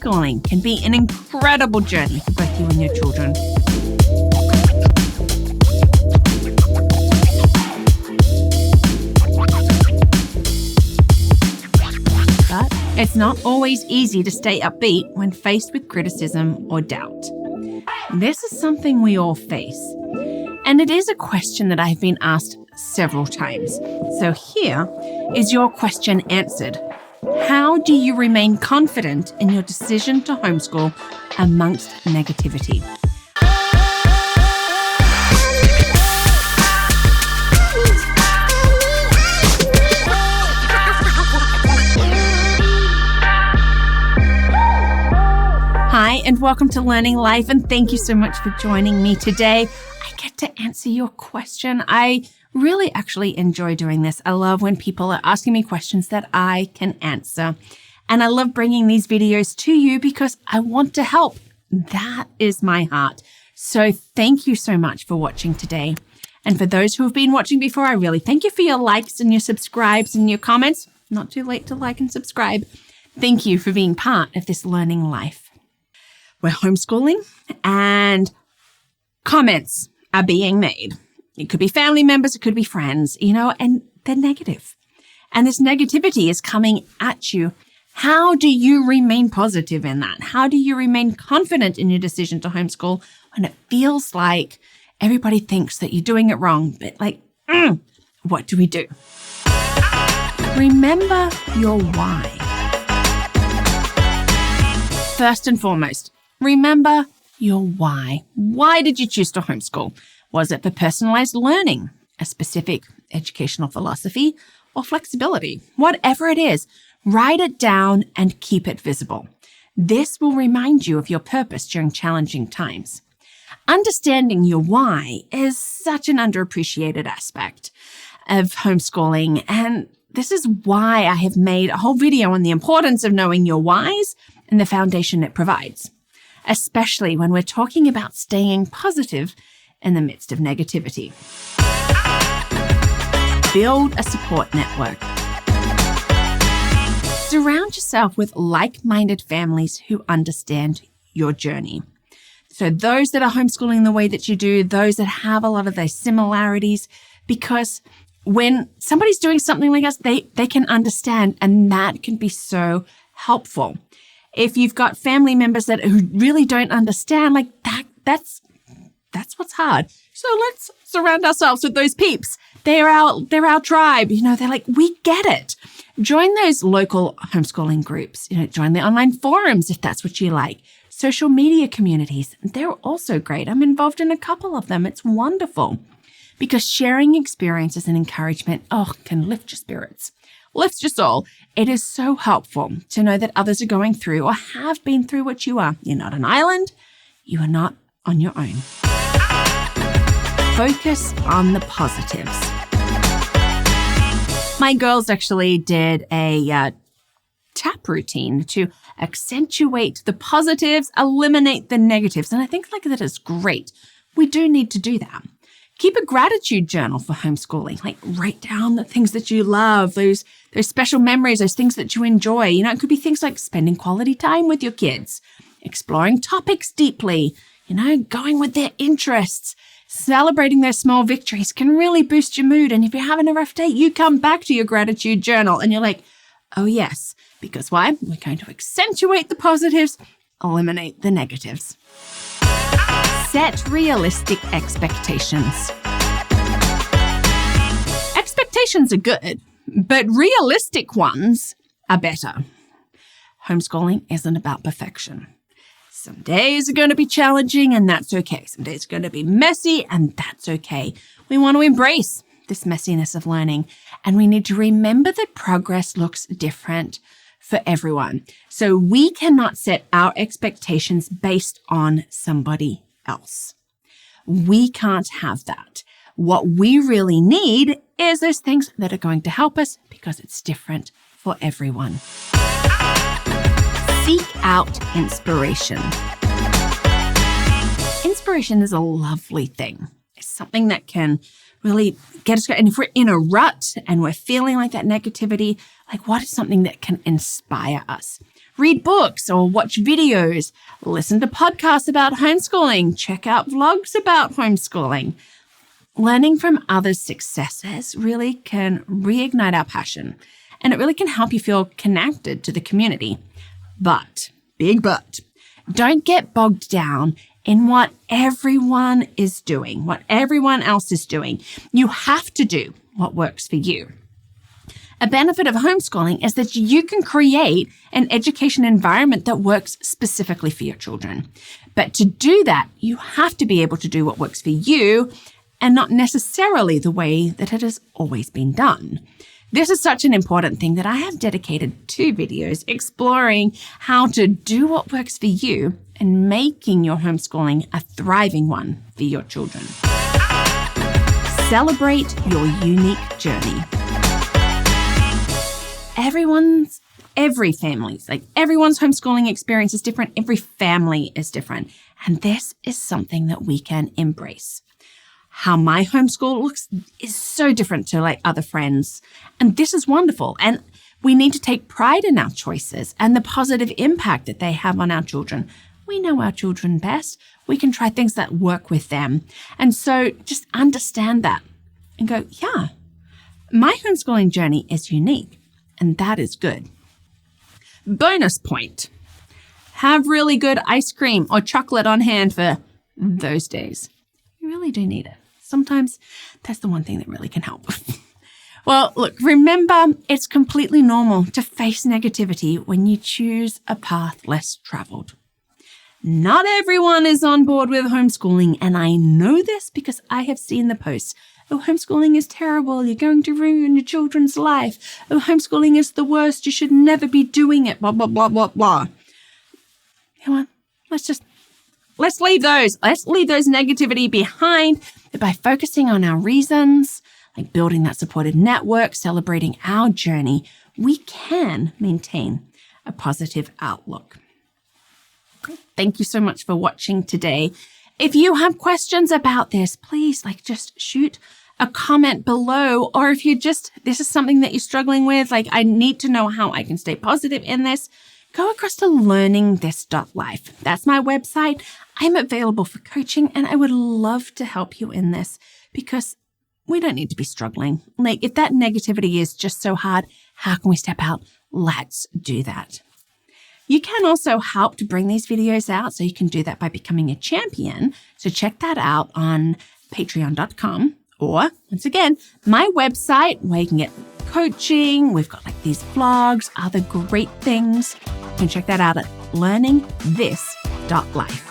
homeschooling can be an incredible journey for both you and your children. But it's not always easy to stay upbeat when faced with criticism or doubt. This is something we all face, and it is a question that I've been asked several times. So here is your question answered. How do you remain confident in your decision to homeschool amongst negativity? Hi, and welcome to Learning Life, and thank you so much for joining me today. I get to answer your question. I really actually enjoy doing this. I love when people are asking me questions that I can answer. And I love bringing these videos to you because I want to help. That is my heart. So thank you so much for watching today. And for those who have been watching before, I really thank you for your likes and your subscribes and your comments. Not too late to like and subscribe. Thank you for being part of this learning life. We're homeschooling and comments are being made. It could be family members, it could be friends, and they're negative. And this negativity is coming at you. How do you remain positive in that? How do you remain confident in your decision to homeschool when it feels like everybody thinks that you're doing it wrong? But what do we do? Remember your why. First and foremost, remember your why. Why did you choose to homeschool? Was it for personalized learning, a specific educational philosophy, or flexibility? Whatever it is, write it down and keep it visible. This will remind you of your purpose during challenging times. Understanding your why is such an underappreciated aspect of homeschooling, and this is why I have made a whole video on the importance of knowing your whys and the foundation it provides, especially when we're talking about staying positive in the midst of negativity. Build a support network. Surround yourself with like-minded families who understand your journey. So those that are homeschooling the way that you do, those that have a lot of those similarities, because when somebody's doing something like us, they can understand, and that can be so helpful. If you've got family members who really don't understand, that's what's hard. So let's surround ourselves with those peeps. They're our tribe. They're like, we get it. Join those local homeschooling groups. Join the online forums if that's what you like. Social media communities. They're also great. I'm involved in a couple of them. It's wonderful because sharing experiences and encouragement, can lift your spirits, lifts your soul. It is so helpful to know that others are going through or have been through what you are. You're not an island. You are not on your own. Focus on the positives. My girls actually did a tap routine to accentuate the positives, eliminate the negatives. And I think that is great. We do need to do that. Keep a gratitude journal for homeschooling. Write down the things that you love, those special memories, those things that you enjoy. It could be things like spending quality time with your kids, exploring topics deeply, going with their interests. Celebrating those small victories can really boost your mood. And if you're having a rough day, you come back to your gratitude journal and you're like, oh yes, because why? We're going to accentuate the positives, eliminate the negatives. Set realistic expectations. Expectations are good, but realistic ones are better. Homeschooling isn't about perfection. Some days are going to be challenging, and that's okay. Some days are going to be messy, and that's okay. We want to embrace this messiness of learning, and we need to remember that progress looks different for everyone. So we cannot set our expectations based on somebody else. We can't have that. What we really need is those things that are going to help us because it's different for everyone. Seek out inspiration. Inspiration is a lovely thing. It's something that can really get us going. And if we're in a rut and we're feeling like that negativity, like what is something that can inspire us? Read books or watch videos, listen to podcasts about homeschooling, check out vlogs about homeschooling. Learning from others' successes really can reignite our passion, and it really can help you feel connected to the community. But, big but, don't get bogged down in what everyone is doing, what everyone else is doing. You have to do what works for you. A benefit of homeschooling is that you can create an education environment that works specifically for your children. But to do that, you have to be able to do what works for you and not necessarily the way that it has always been done. This is such an important thing that I have dedicated 2 videos exploring how to do what works for you and making your homeschooling a thriving one for your children. Celebrate your unique journey. Everyone's homeschooling experience is different. Every family is different. And this is something that we can embrace. How my homeschool looks is so different to like other friends. And this is wonderful. And we need to take pride in our choices and the positive impact that they have on our children. We know our children best. We can try things that work with them. And so just understand that and go, yeah, my homeschooling journey is unique. And that is good. Bonus point. Have really good ice cream or chocolate on hand for those days. You really do need it. Sometimes that's the one thing that really can help. Well, look, remember, it's completely normal to face negativity when you choose a path less traveled. Not everyone is on board with homeschooling, and I know this because I have seen the posts. Oh, homeschooling is terrible. You're going to ruin your children's life. Oh, homeschooling is the worst. You should never be doing it. Blah, blah, blah, blah, blah. Come on, let's leave those. Let's leave those negativity behind by focusing on our reasons, like building that supported network, celebrating our journey. We can maintain a positive outlook. Thank you so much for watching today. If you have questions about this, please just shoot a comment below. Or if this is something that you're struggling with, I need to know how I can stay positive in this, go across to LearningThis.Life. That's my website. I'm available for coaching and I would love to help you in this because we don't need to be struggling. If that negativity is just so hard, how can we step out? Let's do that. You can also help to bring these videos out, so you can do that by becoming a champion. So check that out on patreon.com or, once again, my website where you can get coaching. We've got these vlogs, other great things. You can check that out at LearningThis.Life.